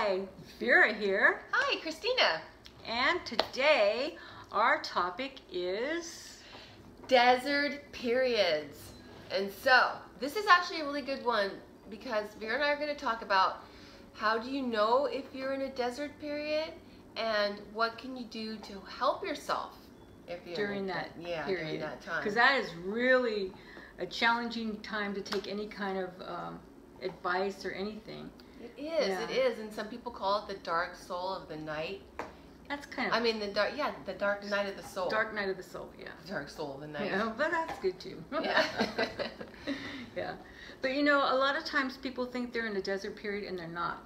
Hi, Vera here. Hi, Christina. And today our topic is desert periods. And so, this is actually a really good one because Vera and I are going to talk about how do you know if you're in a desert period and what can you do to help yourself if you're during that period. During that time. Because that is really a challenging time to take any kind of advice or anything. It is, and some people call it the dark soul of the night. That's kind of. I mean, the dark night of the soul. Dark night of the soul, yeah. Dark soul of the night. Yeah, but that's good too. Yeah. Yeah, but you know, a lot of times people think they're in a desert period and they're not.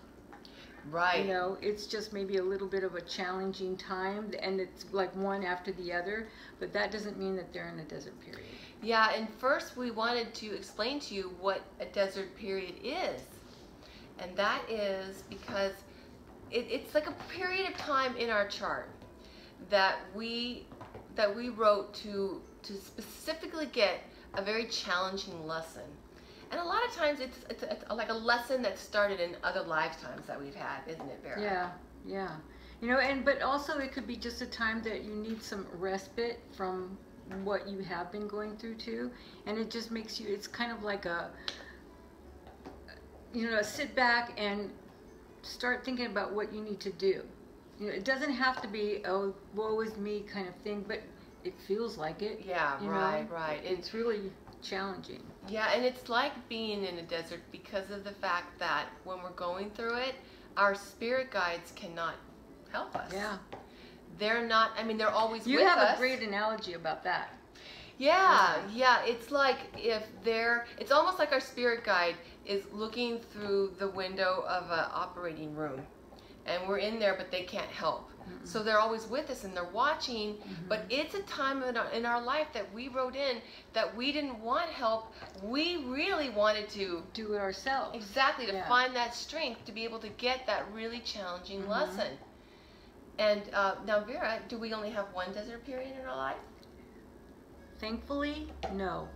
Right. You know, it's just maybe a little bit of a challenging time, and it's like one after the other, but that doesn't mean that they're in a desert period. Yeah, and first we wanted to explain to you what a desert period is. And that is because it's like a period of time in our chart that we wrote to specifically get a very challenging lesson. And a lot of times it's like a lesson that started in other lifetimes that we've had, isn't it, Vera? Yeah, yeah. You know, but also it could be just a time that you need some respite from what you have been going through too, and it just makes you, it's kind of like a, you know, sit back and start thinking about what you need to do. You know, it doesn't have to be, oh, woe is me kind of thing, but it feels like it. Yeah, right. It's really challenging. Yeah, and it's like being in a desert because of the fact that when we're going through it, our spirit guides cannot help us. Yeah. They're not, I mean, they're always with us. You have a great analogy about that. Yeah, it's like it's almost like our spirit guide is looking through the window of an operating room. And we're in there, but they can't help. Mm-hmm. So they're always with us and they're watching, but it's a time in our life that we wrote in that we didn't want help. We really wanted to do it ourselves. Exactly, to find that strength to be able to get that really challenging lesson. And now, Vera, do we only have one desert period in our life? Thankfully, no.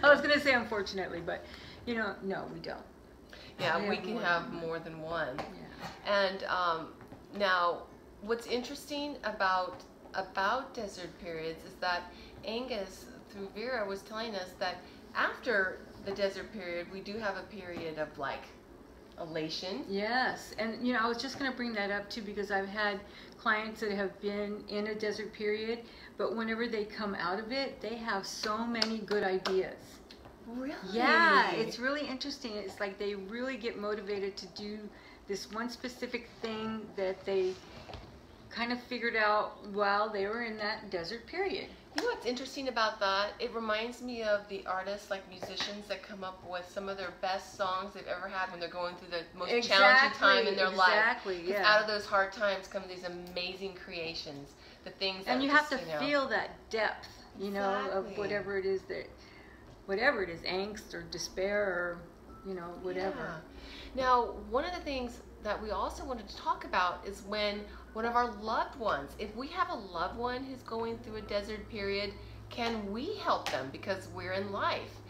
I was going to say unfortunately, but you know, no, we don't. Yeah, we can have more than one. Yeah. And now, what's interesting about desert periods is that Angus, through Vera, was telling us that after the desert period, we do have a period of like elation. Yes, and you know, I was just going to bring that up too because I've had clients that have been in a desert period, but whenever they come out of it, they have so many good ideas. Really? Yeah, it's really interesting. It's like they really get motivated to do this one specific thing that they kind of figured out while they were in that desert period. You know what's interesting about that? It reminds me of the artists, like musicians, that come up with some of their best songs they've ever had when they're going through the most challenging time in their life. Exactly, yeah. Out of those hard times come these amazing creations, the things that and you have to feel that depth, you know, of whatever it is, angst or despair or, you know, whatever. Yeah. Now, one of the things that we also wanted to talk about is when one of our loved ones, if we have a loved one who's going through a desert period, can we help them because we're in life?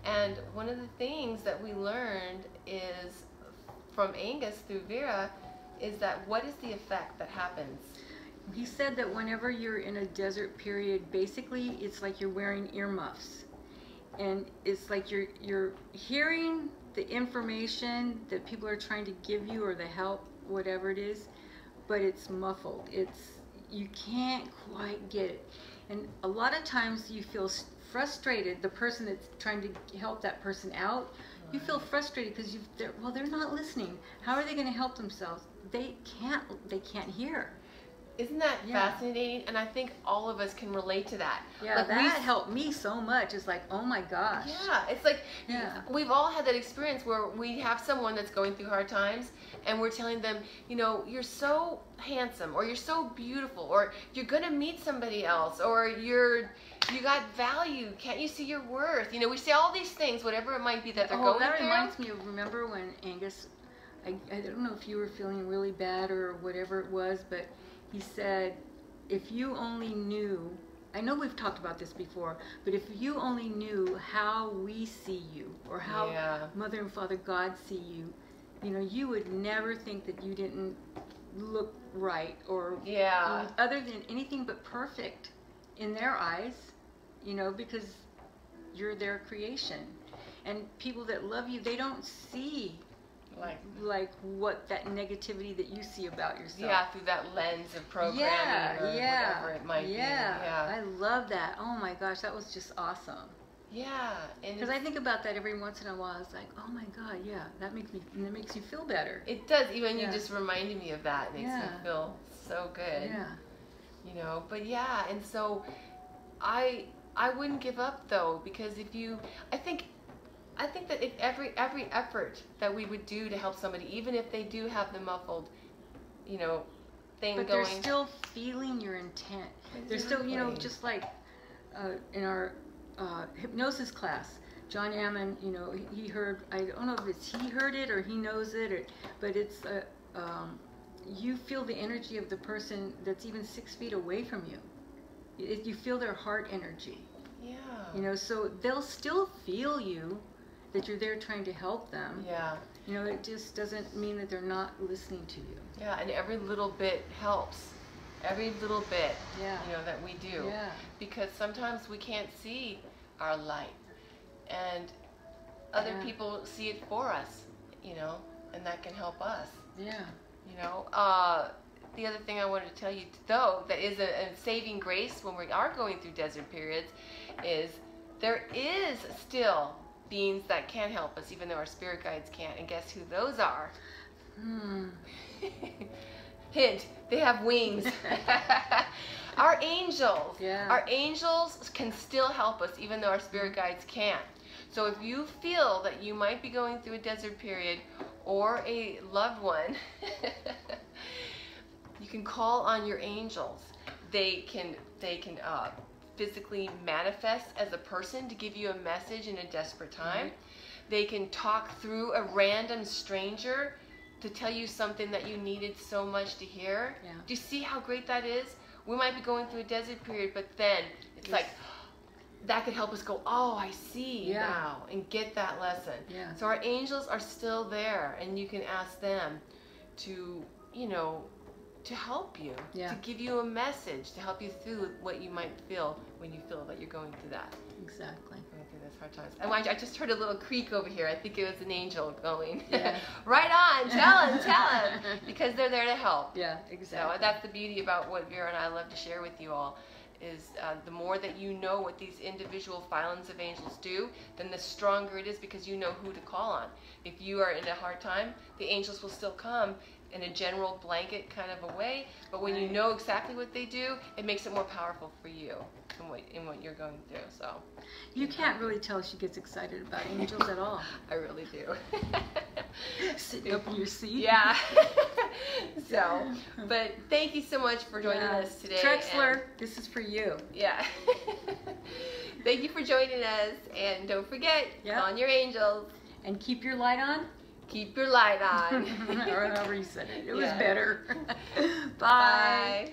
And one of the things that we learned is from Angus through Vera is that what is the effect that happens? He said that whenever you're in a desert period, basically it's like you're wearing earmuffs. And it's like you're hearing the information that people are trying to give you or the help, whatever it is, but it's muffled. You can't quite get it. And a lot of times you feel frustrated, the person that's trying to help that person out, you feel frustrated because they're not listening. How are they going to help themselves? They can't hear. Isn't that fascinating? And I think all of us can relate to that. Yeah, like that helped me so much. It's like, oh my gosh. Yeah, it's like we've all had that experience where we have someone that's going through hard times and we're telling them, you know, you're so handsome or you're so beautiful or you're going to meet somebody else or you got value. Can't you see your worth? You know, we say all these things, whatever it might be that they're going through. That reminds me of, remember when Angus, I don't know if you were feeling really bad or whatever it was, but he said, if you only knew, I know we've talked about this before, but if you only knew how we see you or how Mother and Father God see you, you know, you would never think that you didn't look right or Yeah. other than anything but perfect in their eyes, you know, because you're their creation. And people that love you, they don't see like what that negativity that you see about yourself. Yeah, through that lens of programming or whatever it might be. Yeah, I love that. Oh my gosh, that was just awesome. Yeah, because I think about that every once in a while. It's like, oh my God, yeah, that makes you feel better. It does. Even you just reminded me of that. It makes me feel so good. Yeah. You know, but yeah, and so I wouldn't give up though, because if you, I think that if every effort that we would do to help somebody, even if they do have the muffled, you know, thing but going, they're still feeling your intent. Exactly. They're still, you know, just like in our hypnosis class, John Ammon, you know, he heard, I don't know if it's he heard it or he knows it, but it's you feel the energy of the person that's even 6 feet away from you. You feel their heart energy. Yeah. You know, so they'll still feel you, that you're there trying to help them. Yeah. You know, it just doesn't mean that they're not listening to you. Yeah, and every little bit helps. Every little bit, you know, that we do. Yeah. Because sometimes we can't see our light. And other people see it for us, you know, and that can help us. Yeah. You know, the other thing I wanted to tell you, though, that is a saving grace when we are going through desert periods, is there is still beings that can help us, even though our spirit guides can't. And guess who those are? Hint, they have wings. Our angels. Yeah. Our angels can still help us, even though our spirit guides can't. So if you feel that you might be going through a desert period or a loved one, you can call on your angels. They can physically manifest as a person to give you a message in a desperate time. They can talk through a random stranger to tell you something that you needed so much to hear. Yeah. Do you see how great that is? We might be going through a desert period, but then it's like, that could help us go, oh, I see now, and get that lesson. Yeah. So our angels are still there, and you can ask them to, you know, to help you, to give you a message, to help you through what you might feel when you feel that you're going through that. Exactly. Going through those hard times. And I just heard a little creak over here. I think it was an angel going. Yeah. Right on, tell him, because they're there to help. Yeah, exactly. So that's the beauty about what Vera and I love to share with you all, is the more that you know what these individual filings of angels do, then the stronger it is, because you know who to call on. If you are in a hard time, the angels will still come in a general blanket kind of a way, but when you know exactly what they do, it makes it more powerful for you in what you're going through. So you can't really tell she gets excited about angels at all. I really do. Sitting up in your seat. Yeah. So, but thank you so much for joining us today. Trexler, this is for you. Yeah. Thank you for joining us, and don't forget, call on your angels. And keep your light on. Keep your light on. Or however you said it. It was better. Bye. Bye.